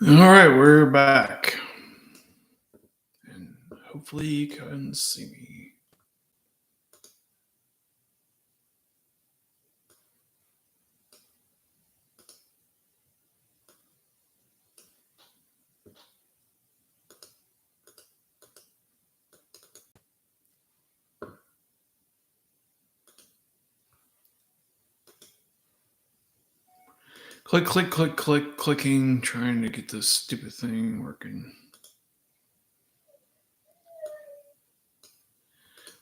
All right, we're back. And hopefully you can see me. Click, click, click, click, clicking, trying to get this stupid thing working.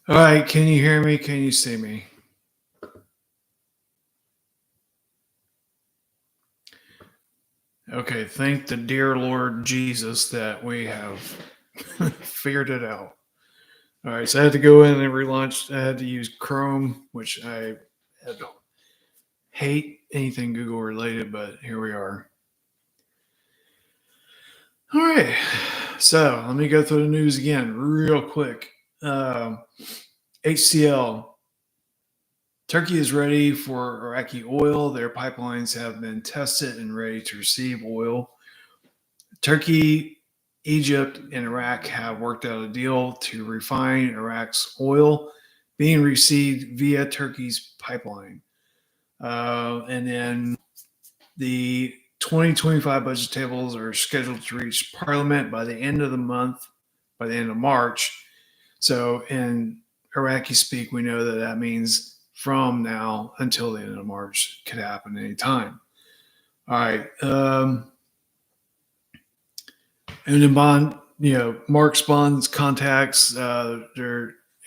All right, can you hear me? Can you see me? Okay, thank the dear Lord Jesus that we have figured it out. All right, so I had to go in and relaunch. I had to use Chrome, which I hate anything Google related, but here we are. All right, so let me go through the news again real quick. HCL. Turkey is ready for Iraqi oil. Their pipelines have been tested and ready to receive oil. Turkey, Egypt, and Iraq have worked out a deal to refine Iraq's oil being received via Turkey's pipeline. And then the 2025 budget tables are scheduled to reach Parliament by the end of the month, by the end of March. So in Iraqi speak, we know that that means from now until the end of March. Could happen anytime. All right. And then Bond, Mark's Bond's contacts,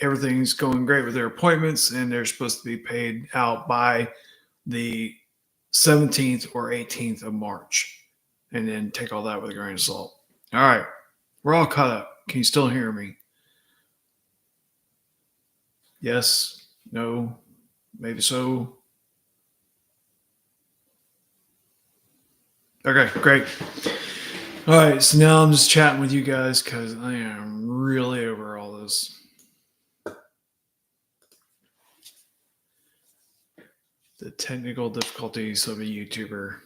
everything's going great with their appointments, and they're supposed to be paid out by the 17th or 18th of March. And then take all that with a grain of salt. All right. We're all caught up. Can you still hear me? Yes, no, maybe so. Okay, great. All right, so now I'm just chatting with you guys because I am really over all this. The technical difficulties of a YouTuber.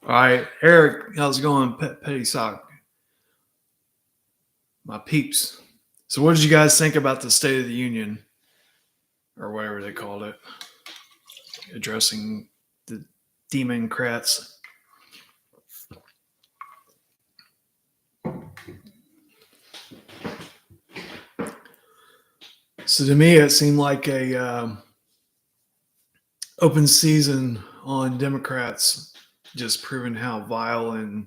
All right, Eric, how's it going? Petty Sock. My peeps. So, what did you guys think about the State of the Union, or whatever they called it, addressing the Democrats? So to me, it seemed like a open season on Democrats, just proving how vile and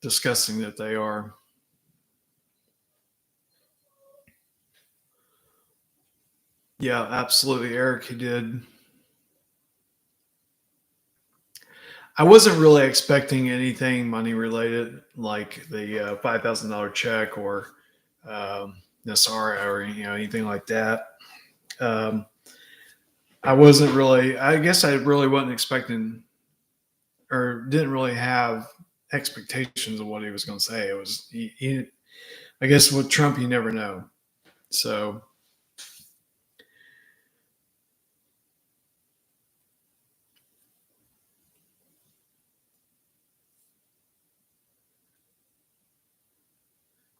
disgusting that they are. Yeah, absolutely, Eric. He did. I wasn't really expecting anything money related, like the $5,000 check or Nasara or anything like that. I wasn't really. I guess I really wasn't expecting, or didn't really have expectations of what he was going to say. It was, I guess, with Trump, you never know. So.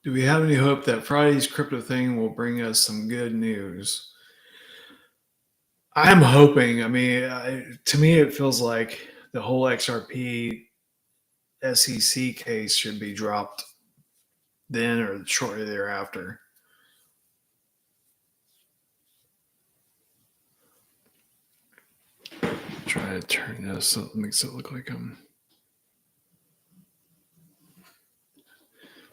Do we have any hope that Friday's crypto thing will bring us some good news? I'm hoping. I mean, to me, it feels like the whole XRP SEC case should be dropped then or shortly thereafter. Try to turn this so it makes it look like I'm.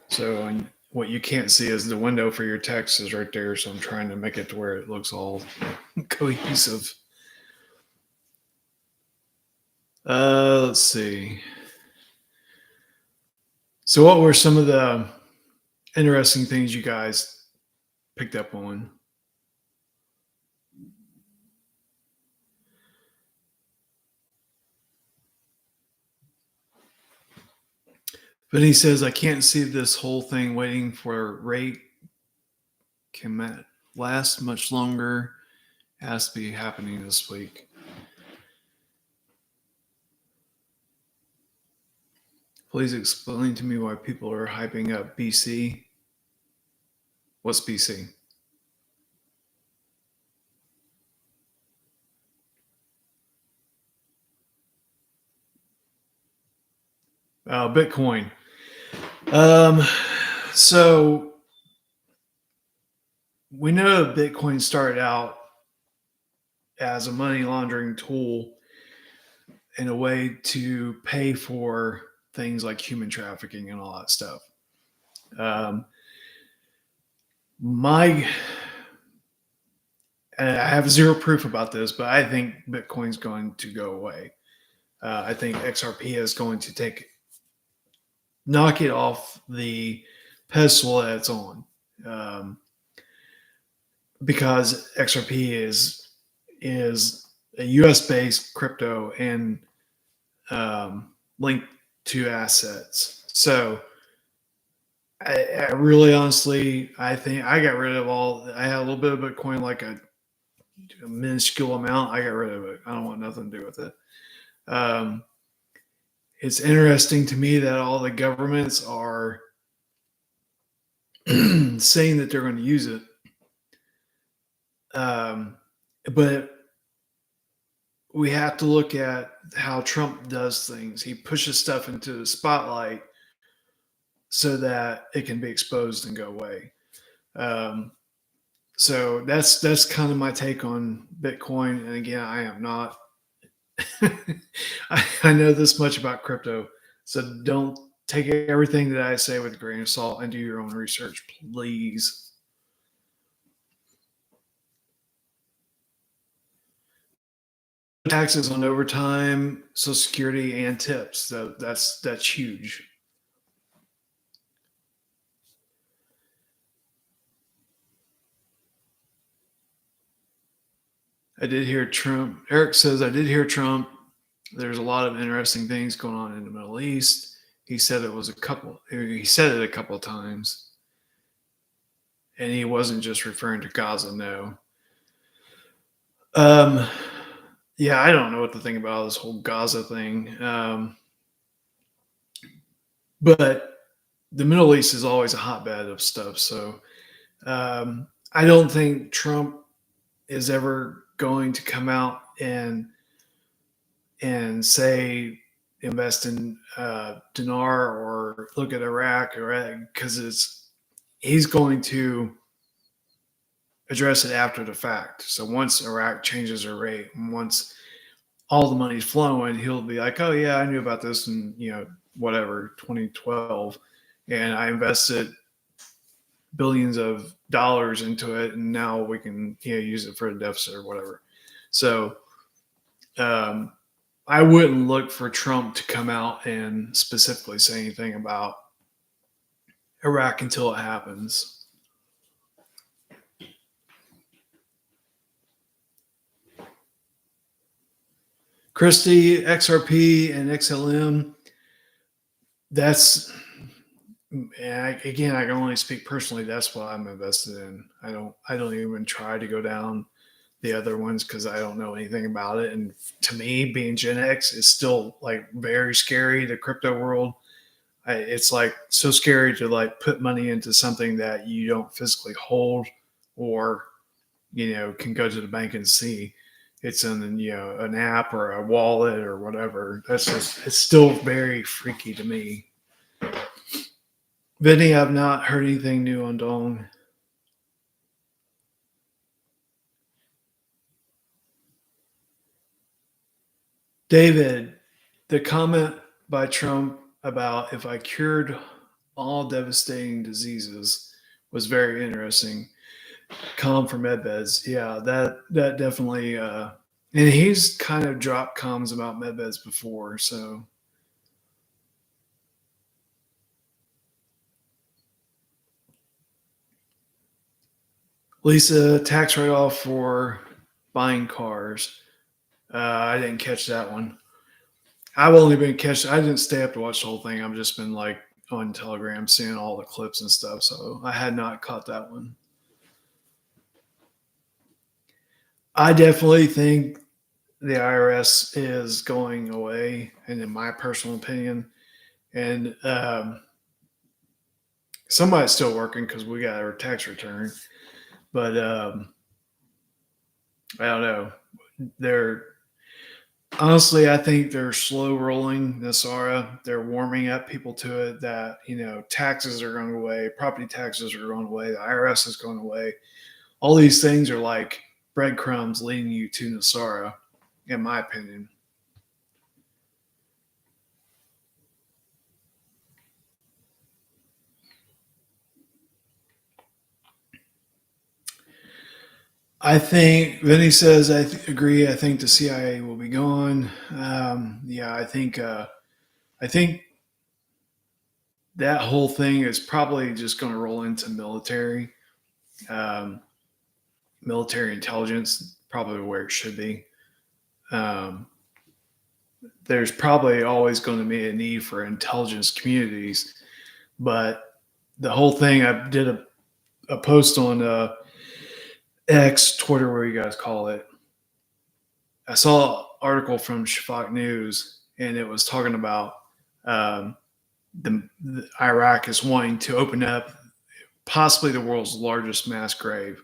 So what you can't see is the window for your text is right there. So I'm trying to make it to where it looks all cohesive. Let's see. So what were some of the interesting things you guys picked up on? But he says, I can't see this whole thing waiting for rate can last much longer. It has to be happening this week. Please explain to me why people are hyping up BC. What's BC? Bitcoin. Um, so we know Bitcoin started out as a money laundering tool in a way to pay for things like human trafficking and all that stuff. Um, my and I have zero proof about this, but I think Bitcoin's going to go away. I think XRP is going to knock it off the pedestal that it's on, um, because XRP is a U.S. based crypto and linked to assets. So I really honestly, I think I got rid of all. I had a little bit of Bitcoin, like a minuscule amount. I got rid of it. I don't want nothing to do with it. Um, it's interesting to me that all the governments are saying that they're going to use it. But we have to look at how Trump does things. He pushes stuff into the spotlight so that it can be exposed and go away. So that's kind of my take on Bitcoin. And again, I am not. I know this much about crypto, so don't take everything that I say with a grain of salt and do your own research, please. Taxes on overtime, Social Security, and tips. So that's huge. I did hear Trump. Eric says I did hear Trump. There's a lot of interesting things going on in the Middle East. He said it was a couple. He said it a couple of times, and he wasn't just referring to Gaza. No. Um, yeah, I don't know what to think about this whole Gaza thing. But the Middle East is always a hotbed of stuff. So I don't think Trump is ever going to come out and say invest in Dinar or look at Iraq or because he's going to address it after the fact. So once Iraq changes their rate, and once all the money's flowing, he'll be like, "Oh yeah, I knew about this in whatever 2012, and I invested billions of dollars into it, and now we can use it for a deficit or whatever." So I wouldn't look for Trump to come out and specifically say anything about Iraq until it happens. Christie, XRP, and XLM. That's again, I can only speak personally. That's what I'm invested in. I don't even try to go down the other ones because I don't know anything about it. And to me, being Gen X is still like very scary. The crypto world, it's like so scary to like put money into something that you don't physically hold or can go to the bank and see. It's in an app or a wallet or whatever. It's still very freaky to me. Vinny, I've not heard anything new on Dong. David, the comment by Trump about if I cured all devastating diseases was very interesting. Calm for medbeds. Yeah, that definitely and he's kind of dropped comms about medbeds before, so Lisa, tax write off for buying cars. I didn't catch that one. I've only been catching. I didn't stay up to watch the whole thing. I've just been like on Telegram seeing all the clips and stuff. So I had not caught that one. I definitely think the IRS is going away, and in my personal opinion, And somebody's still working because we got our tax return. But I don't know. They're honestly, I think they're slow rolling Nasara. They're warming up people to it that, taxes are going away, property taxes are going away, the IRS is going away. All these things are like breadcrumbs leading you to Nasara, in my opinion. I think Vinny says agree. I think the CIA will be gone. Yeah, I think that whole thing is probably just going to roll into um, military intelligence, probably where it should be. Um, there's probably always going to be a need for intelligence communities, but the whole thing, I did a post on X, Twitter, where you guys call it. I saw an article from Shafak News, and it was talking about um, the Iraq is wanting to open up possibly the world's largest mass grave,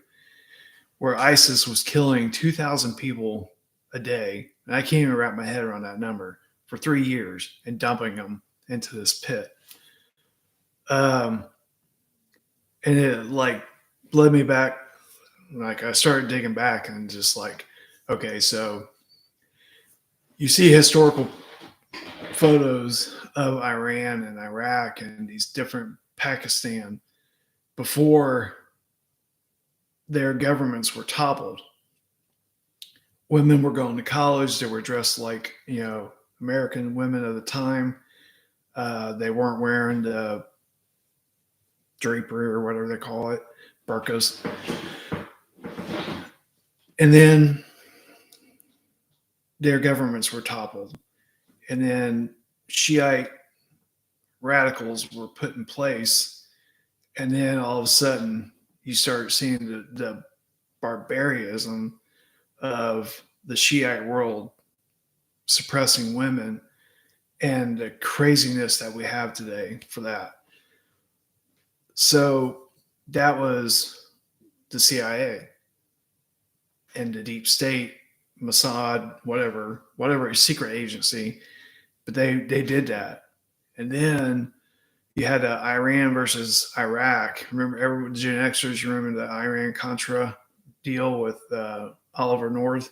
where ISIS was killing 2,000 people a day, and I can't even wrap my head around that number, for 3 years, and dumping them into this pit. Um, and it like led me back. Like I started digging back and just like, okay, so you see historical photos of Iran and Iraq and these different Pakistan before their governments were toppled. Women were going to college. They were dressed like, American women of the time. They weren't wearing the drapery or whatever they call it, burqas. And then their governments were toppled. And then Shiite radicals were put in place. And then all of a sudden, you start seeing the barbarism of the Shiite world suppressing women and the craziness that we have today for that. So that was the CIA and the deep state, Mossad, whatever secret agency, but they did that. And then you had Iran versus Iraq. Remember, Gen Xers, you remember the Iran Contra deal with Oliver North?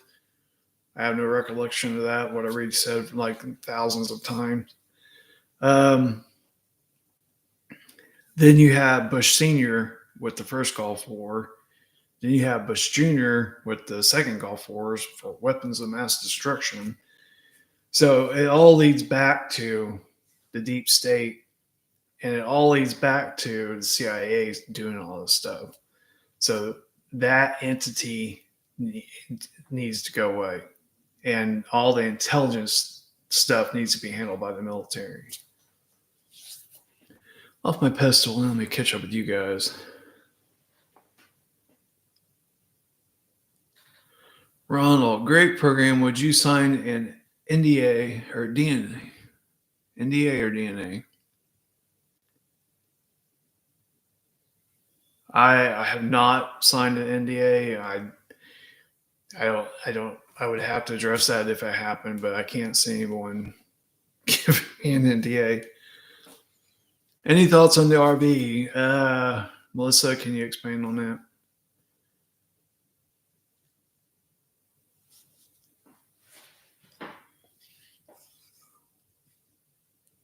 I have no recollection of that. Whatever he said, like thousands of times. Then you have Bush Senior with the first Gulf War. Then you have Bush Jr. with the second Gulf Wars for weapons of mass destruction. So it all leads back to the deep state, and it all leads back to the CIA doing all this stuff. So that entity needs to go away, and all the intelligence stuff needs to be handled by the military. Off my pedestal, let me catch up with you guys. Ronald, great program. Would you sign an NDA or DNA? NDA or DNA? I have not signed an NDA. I would have to address that if it happened, but I can't see anyone giving me an NDA. Any thoughts on the RV? Melissa, can you expand on that?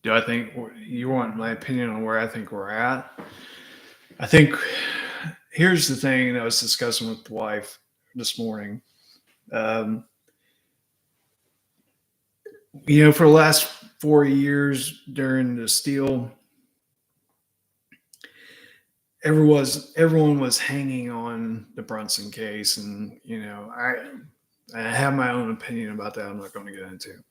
Do I think you want my opinion on where I think we're at? I think here's the thing that I was discussing with the wife this morning. Um, for the last 4 years during the steel, everyone was hanging on the Brunson case, and I have my own opinion about that. I'm not going to get into.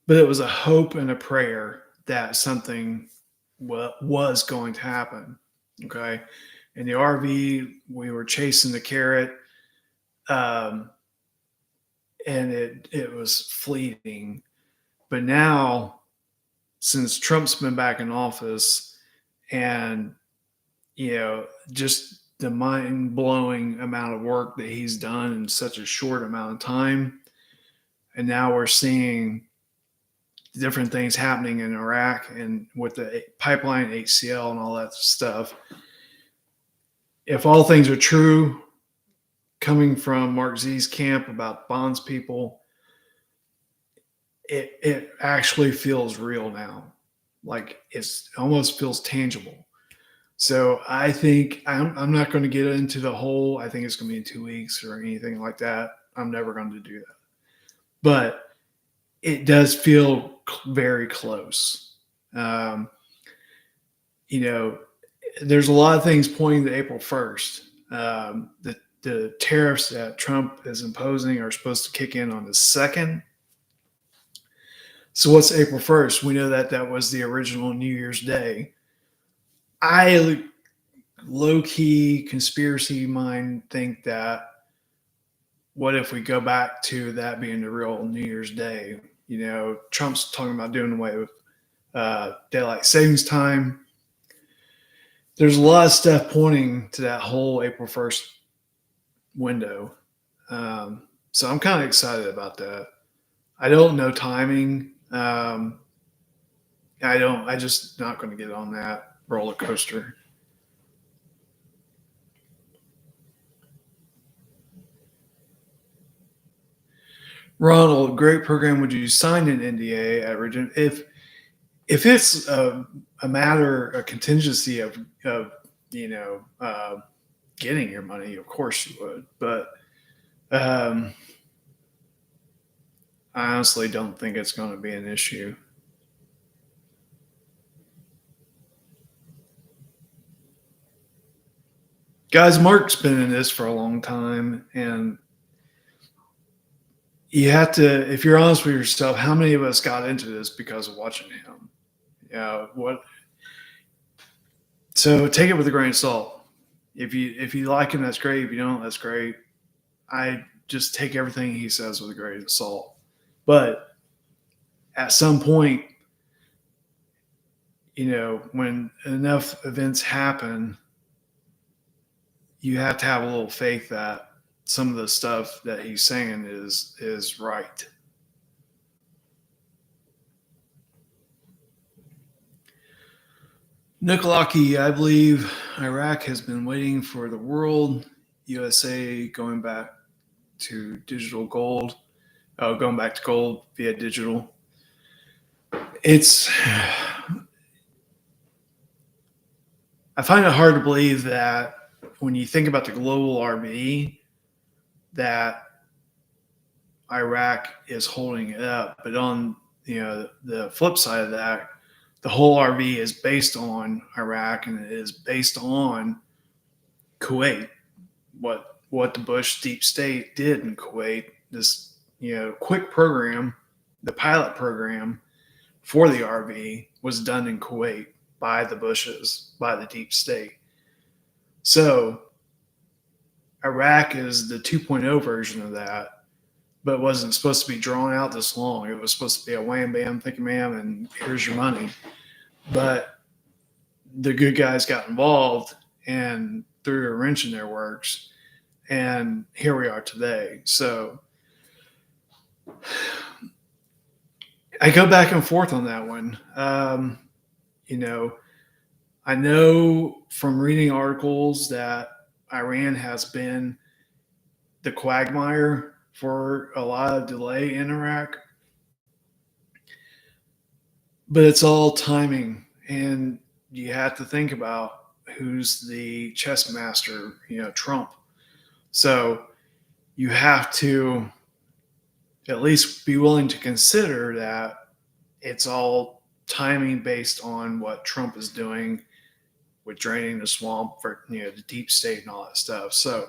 But it was a hope and a prayer that something was going to happen. Okay. In the RV, we were chasing the carrot. and it was fleeting. But now, since Trump's been back in office, and just the mind blowing amount of work that he's done in such a short amount of time, and now we're seeing different things happening in Iraq and with the pipeline HCL and all that stuff. If all things are true, coming from Mark Z's camp about bonds people, it actually feels real now. Like it almost feels tangible. So I think I'm not going to get into the whole, I think it's going to be in 2 weeks or anything like that. I'm never going to do that. But it does feel very close. There's a lot of things pointing to April 1st. The tariffs that Trump is imposing are supposed to kick in on the 2nd. So what's April 1st? We know that was the original New Year's Day. I low-key conspiracy mind think that what if we go back to that being the real New Year's Day? Trump's talking about doing away with daylight savings time. There's a lot of stuff pointing to that whole April 1st window. So I'm kind of excited about that. I don't know timing. I just not going to get on that roller coaster. Ronald, great program. Would you sign an NDA at Region? If it's a matter, a contingency of getting your money, of course you would. But I honestly don't think it's going to be an issue. Guys, Mark's been in this for a long time, and you have to, if you're honest with yourself, how many of us got into this because of watching him? What? So take it with a grain of salt. If you like him, that's great. If you don't, that's great. I just take everything he says with a grain of salt. But at some point, when enough events happen, you have to have a little faith that some of the stuff that he's saying is right. Nikolaki, I believe Iraq has been waiting for the world, USA going back to digital gold, going back to gold via digital. I find it hard to believe that when you think about the global RV, that Iraq is holding it up. But on the flip side of that, the whole RV is based on Iraq, and it is based on Kuwait. What the Bush deep state did in Kuwait, this quick program, the pilot program for the RV was done in Kuwait by the Bushes, by the deep state. So Iraq is the 2.0 version of that, but wasn't supposed to be drawn out this long. It was supposed to be a wham bam, thank you ma'am, and here's your money. But the good guys got involved and threw a wrench in their works, and here we are today. So I go back and forth on that one. I know from reading articles that Iran has been the quagmire for a lot of delay in Iraq, but it's all timing, and you have to think about who's the chess master, Trump. So you have to at least be willing to consider that it's all timing based on what Trump is doing with draining the swamp for the deep state and all that stuff. So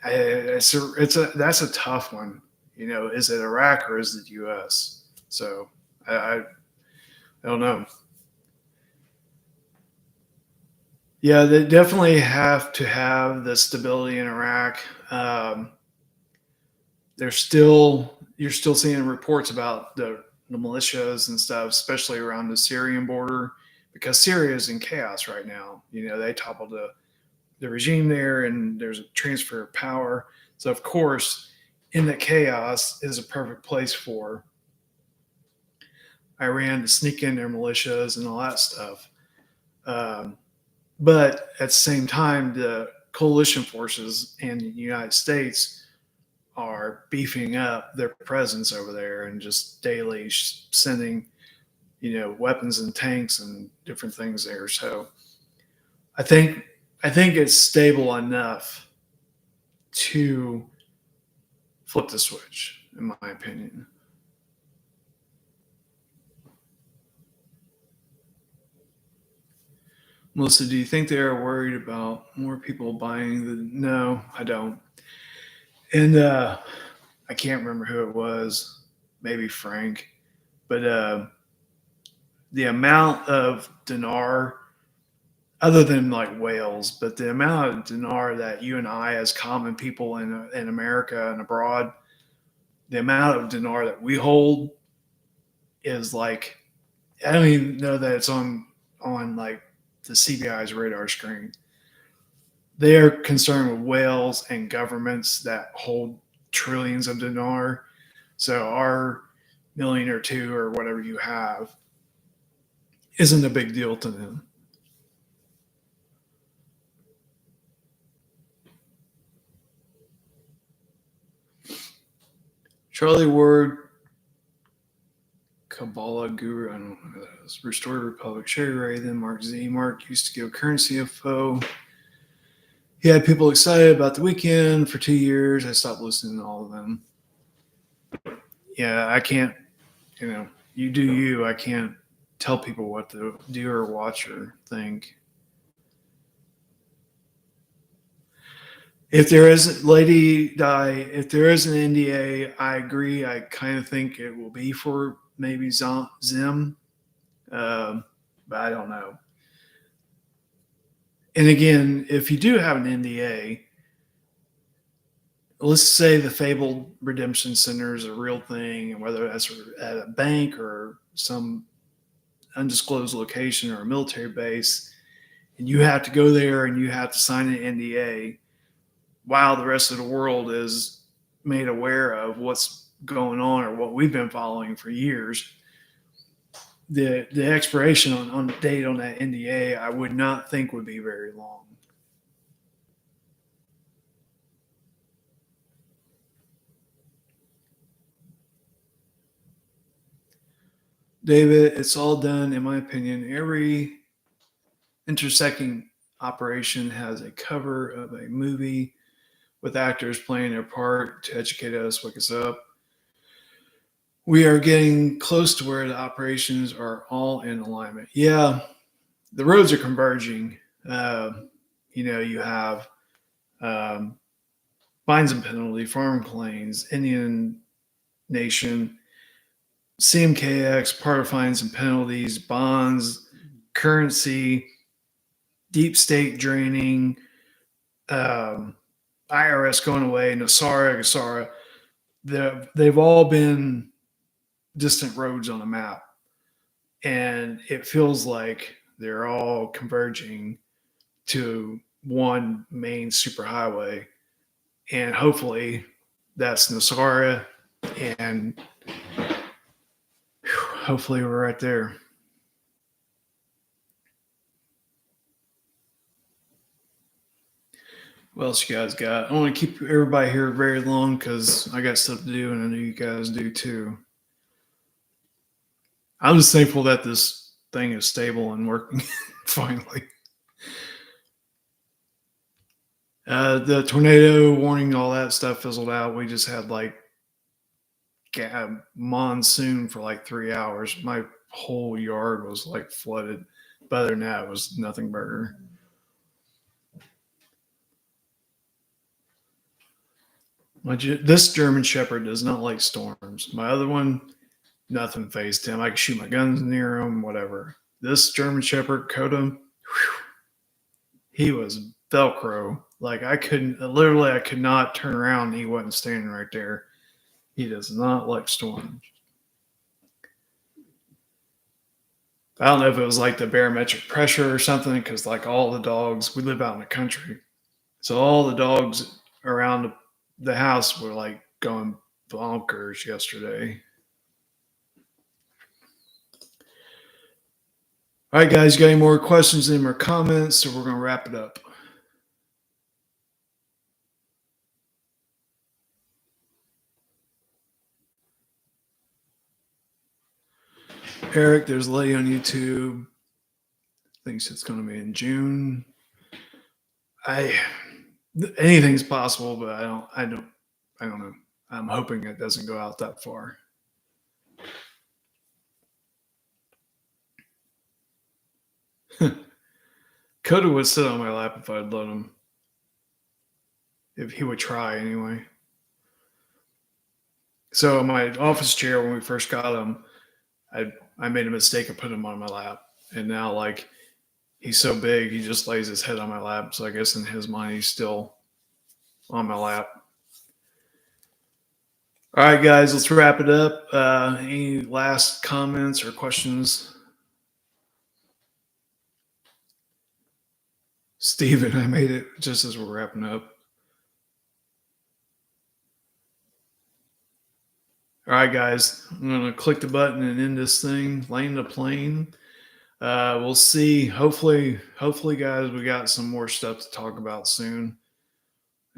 that's a tough one. Is it Iraq or is it U.S.? So I don't know. Yeah, they definitely have to have the stability in Iraq. you're still seeing reports about the militias and stuff, especially around the Syrian border, because Syria is in chaos right now. They toppled the regime there, and there's a transfer of power. So of course, in the chaos is a perfect place for Iran to sneak in their militias and all that stuff. Um, but at the same time, the coalition forces and the United States are beefing up their presence over there and just daily sending, weapons and tanks and different things there. So I think I think it's stable enough to flip the switch, in my opinion. Melissa, do you think they are worried about more people buying the? No, I don't. And I can't remember who it was. Maybe Frank, but the amount of dinar, other than like whales, but the amount of dinar that you and I, as common people in America and abroad, the amount of dinar that we hold is like, I don't even know that it's on like the CBI's radar screen. They are concerned with whales and governments that hold trillions of dinar. So our million or two or whatever you have isn't a big deal to them. Charlie Ward, Kabbalah Guru, I don't know who that is. Restored Republic, Sherry Ray, then Mark Z. Mark used to give currency info. He had people excited about the weekend for 2 years. I stopped listening to all of them. Yeah, I can't, you do you. I can't tell people what to do or watch or think. If there is, Lady Di, if there is an NDA, I agree. I kind of think it will be for maybe Zim, but I don't know. And again, if you do have an NDA, let's say the fabled redemption center is a real thing, and whether that's at a bank or some undisclosed location or a military base, and you have to go there and you have to sign an NDA while the rest of the world is made aware of what's going on or what we've been following for years. The expiration on the date on that NDA, I would not think would be very long. David, it's all done, in my opinion. Every intersecting operation has a cover of a movie with actors playing their part to educate us, wake us up. We are getting close to where the operations are all in alignment. Yeah, the roads are converging. You have um, fines and penalty, farm claims, Indian Nation, CMKX, part of fines and penalties, bonds, currency, deep state draining, um, IRS going away, Nasara, Gasara. They've all been distant roads on a map. And it feels like they're all converging to one main superhighway. And hopefully that's Nasara. And hopefully we're right there. What else you guys got? I don't want to keep everybody here very long because I got stuff to do, and I know you guys do too. I'm just thankful that this thing is stable and working finally. The tornado warning, all that stuff fizzled out. We just had like monsoon for like 3 hours. My whole yard was like flooded. But other than that, it was nothing burger. This German Shepherd does not like storms. My other one, nothing phased him. I could shoot my guns near him, whatever. This German Shepherd, Coda, he was Velcro. Like I could not turn around and he wasn't standing right there. He does not like storms. I don't know if it was like the barometric pressure or something, because like all the dogs, we live out in the country, so all the dogs around the house were like going bonkers yesterday. All right, guys, you got any more questions, any more comments, or we're going to wrap it up? Eric, there's a lady on YouTube thinks it's going to be in June. Anything's possible, but I don't know. I'm hoping it doesn't go out that far. Coda would sit on my lap if I'd let him. If he would try anyway. So my office chair, when we first got him, I made a mistake of putting him on my lap, and now like he's so big, he just lays his head on my lap. So I guess in his mind, he's still on my lap. All right, guys, let's wrap it up. Any last comments or questions? Steven, I made it just as we're wrapping up. All right, guys, I'm going to click the button and end this thing, land the plane. We'll see. Hopefully, guys, we got some more stuff to talk about soon,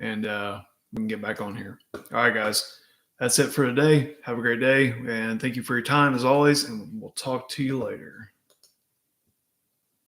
and we can get back on here. All right, guys, that's it for today. Have a great day, and thank you for your time as always, and we'll talk to you later.